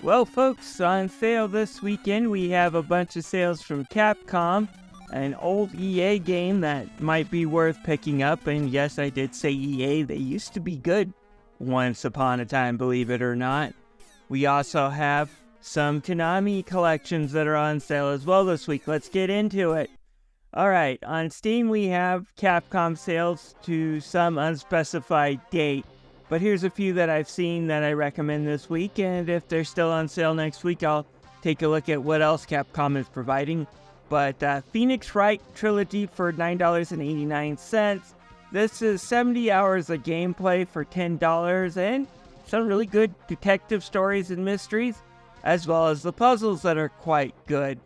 Well, folks, on sale this weekend, we have a bunch of sales from Capcom, an old EA game that might be worth picking up. And yes, I did say EA, they used to be good once upon a time, believe it or not. We also have some Konami collections that are on sale as well this week. Let's get into it. Alright, on Steam we have Capcom sales to some unspecified date. But here's a few that I've seen that I recommend this week, and if they're still on sale next week, I'll take a look at what else Capcom is providing. But Phoenix Wright Trilogy for $9.89. This is 70 hours of gameplay for $10, and some really good detective stories and mysteries, as well as the puzzles that are quite good.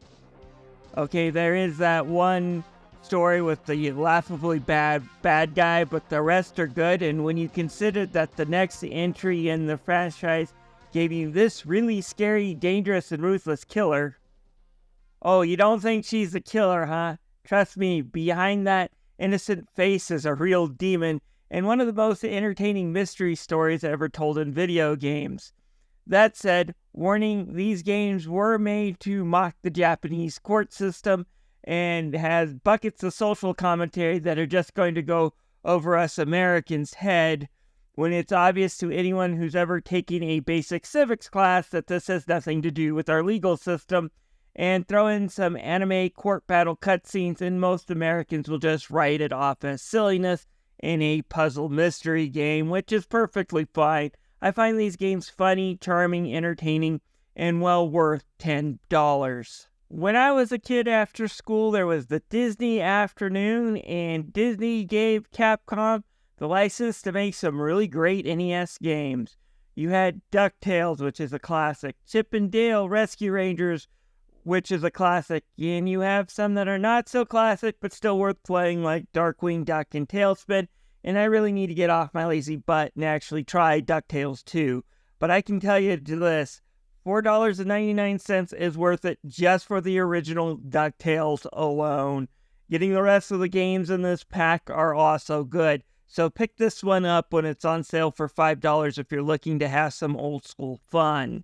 Okay, there is that one story with the laughably bad guy, but the rest are good. And when you consider that the next entry in the franchise gave you this really scary, dangerous, and ruthless killer. Oh, you don't think she's a killer, huh? Trust me, behind that innocent face is a real demon, and one of the most entertaining mystery stories ever told in video games. That said, warning, these games were made to mock the Japanese court system and has buckets of social commentary that are just going to go over us Americans' head when it's obvious to anyone who's ever taken a basic civics class that this has nothing to do with our legal system. And throw in some anime court battle cutscenes and most Americans will just write it off as silliness in a puzzle mystery game, which is perfectly fine. I find these games funny, charming, entertaining, and well worth $10. When I was a kid after school, there was the Disney afternoon, and Disney gave Capcom the license to make some really great NES games. You had DuckTales, which is a classic, Chip and Dale Rescue Rangers, which is a classic, and you have some that are not so classic, but still worth playing, like Darkwing Duck and Tailspin. And I really need to get off my lazy butt and actually try DuckTales 2. But I can tell you this, $4.99 is worth it just for the original DuckTales alone. Getting the rest of the games in this pack are also good. So pick this one up when it's on sale for $5 if you're looking to have some old school fun.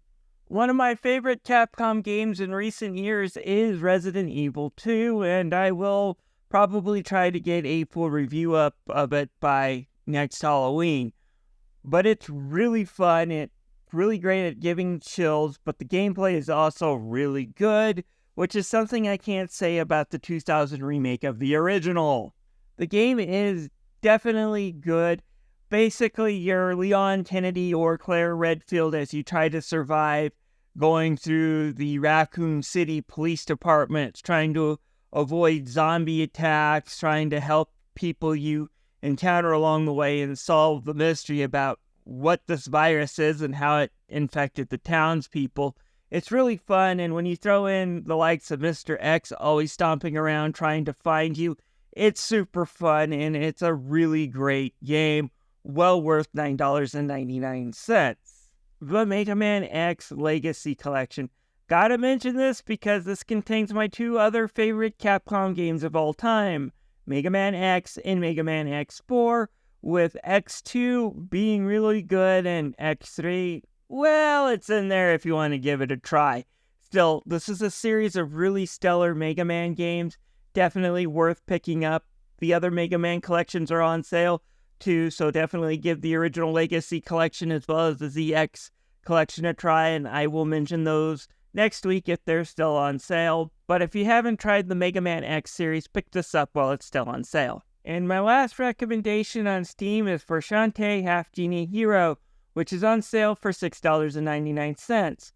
One of my favorite Capcom games in recent years is Resident Evil 2, and I will probably try to get a full review up of it by next Halloween. But it's really fun, it's really great at giving chills, but the gameplay is also really good, which is something I can't say about the 2000 remake of the original. The game is definitely good. Basically, you're Leon Kennedy or Claire Redfield as you try to survive going through the Raccoon City Police Department, trying to avoid zombie attacks, trying to help people you encounter along the way and solve the mystery about what this virus is and how it infected the townspeople. It's really fun, and when you throw in the likes of Mr. X always stomping around trying to find you, it's super fun, and it's a really great game. Well worth $9.99. The Mega Man X Legacy Collection. Gotta mention this because this contains my two other favorite Capcom games of all time, Mega Man X and Mega Man X4, with X2 being really good and X3, well, it's in there if you want to give it a try. Still, this is a series of really stellar Mega Man games, definitely worth picking up. The other Mega Man collections are on sale too, so definitely give the original Legacy Collection as well as the ZX Collection a try, and I will mention those next week if they're still on sale. But if you haven't tried the Mega Man X series, pick this up while it's still on sale. And my last recommendation on Steam is for Shantae Half Genie Hero, which is on sale for $6.99.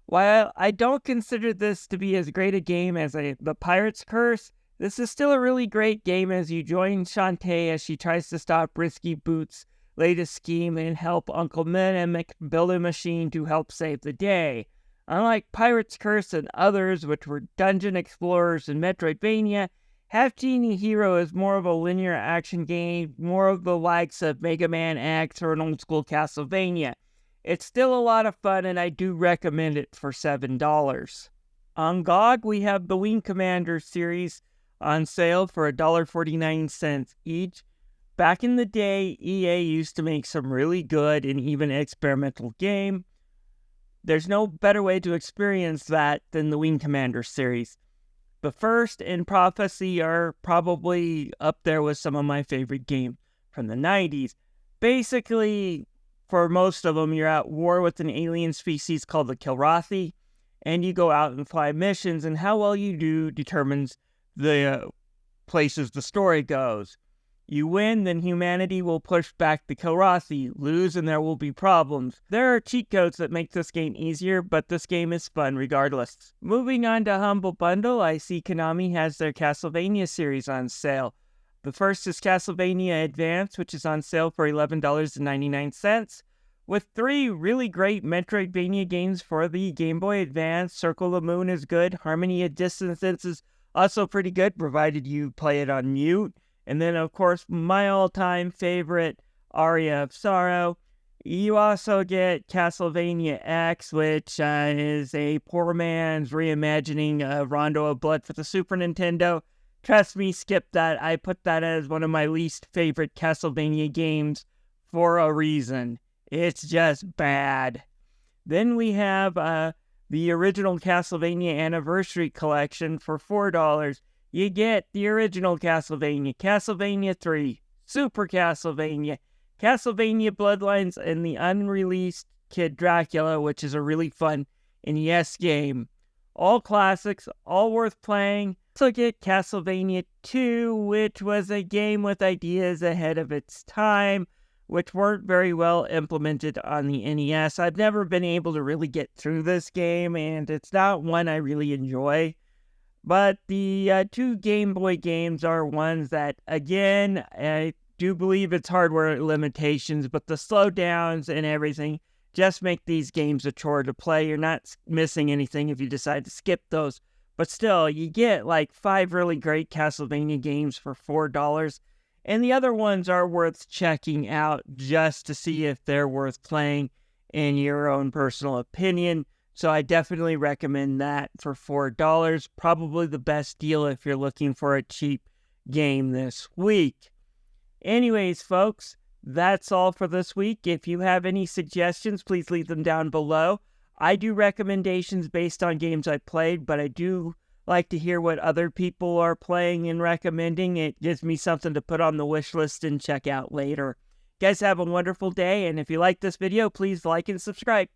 While I don't consider this to be as great a game as The Pirate's Curse, this is still a really great game as you join Shantae as she tries to stop Risky Boots' latest scheme and help Uncle Mimic build a machine to help save the day. Unlike Pirate's Curse and others, which were dungeon explorers in Metroidvania, Half Genie Hero is more of a linear action game, more of the likes of Mega Man X or an old school Castlevania. It's still a lot of fun, and I do recommend it for $7. On GOG, we have the Wing Commander series on sale for $1.49 each. Back in the day, EA used to make some really good and even experimental game. There's no better way to experience that than the Wing Commander series. The First and Prophecy are probably up there with some of my favorite games from the 90s. Basically, for most of them, you're at war with an alien species called the Kilrathi, and you go out and fly missions, and how well you do determines the places the story goes. You win, then humanity will push back the Kilrathi. Lose, and there will be problems. There are cheat codes that make this game easier, but this game is fun regardless. Moving on to Humble Bundle, I see Konami has their Castlevania series on sale. The first is Castlevania Advance, which is on sale for $11.99, with 3 really great Metroidvania games for the Game Boy Advance. Circle of the Moon is good. Harmony of Distance is also pretty good, provided you play it on mute. And then, of course, my all-time favorite, Aria of Sorrow. You also get Castlevania X, which is a poor man's reimagining of Rondo of Blood for the Super Nintendo. Trust me, skip that. I put that as one of my least favorite Castlevania games for a reason. It's just bad. Then we have the original Castlevania Anniversary Collection for $4. You get the original Castlevania, Castlevania 3, Super Castlevania, Castlevania Bloodlines, and the unreleased Kid Dracula, which is a really fun NES game. All classics, all worth playing. Also get Castlevania 2, which was a game with ideas ahead of its time, which weren't very well implemented on the NES. I've never been able to really get through this game, and it's not one I really enjoy. But the 2 Game Boy games are ones that, again, I do believe it's hardware limitations, but the slowdowns and everything just make these games a chore to play. You're not missing anything if you decide to skip those. But still, you get like 5 really great Castlevania games for $4. And the other ones are worth checking out just to see if they're worth playing in your own personal opinion. So I definitely recommend that for $4. Probably the best deal if you're looking for a cheap game this week. Anyways, folks, that's all for this week. If you have any suggestions, please leave them down below. I do recommendations based on games I played, but I do like to hear what other people are playing and recommending. It gives me something to put on the wish list and check out later. Guys, have a wonderful day, and if you like this video, please like and subscribe.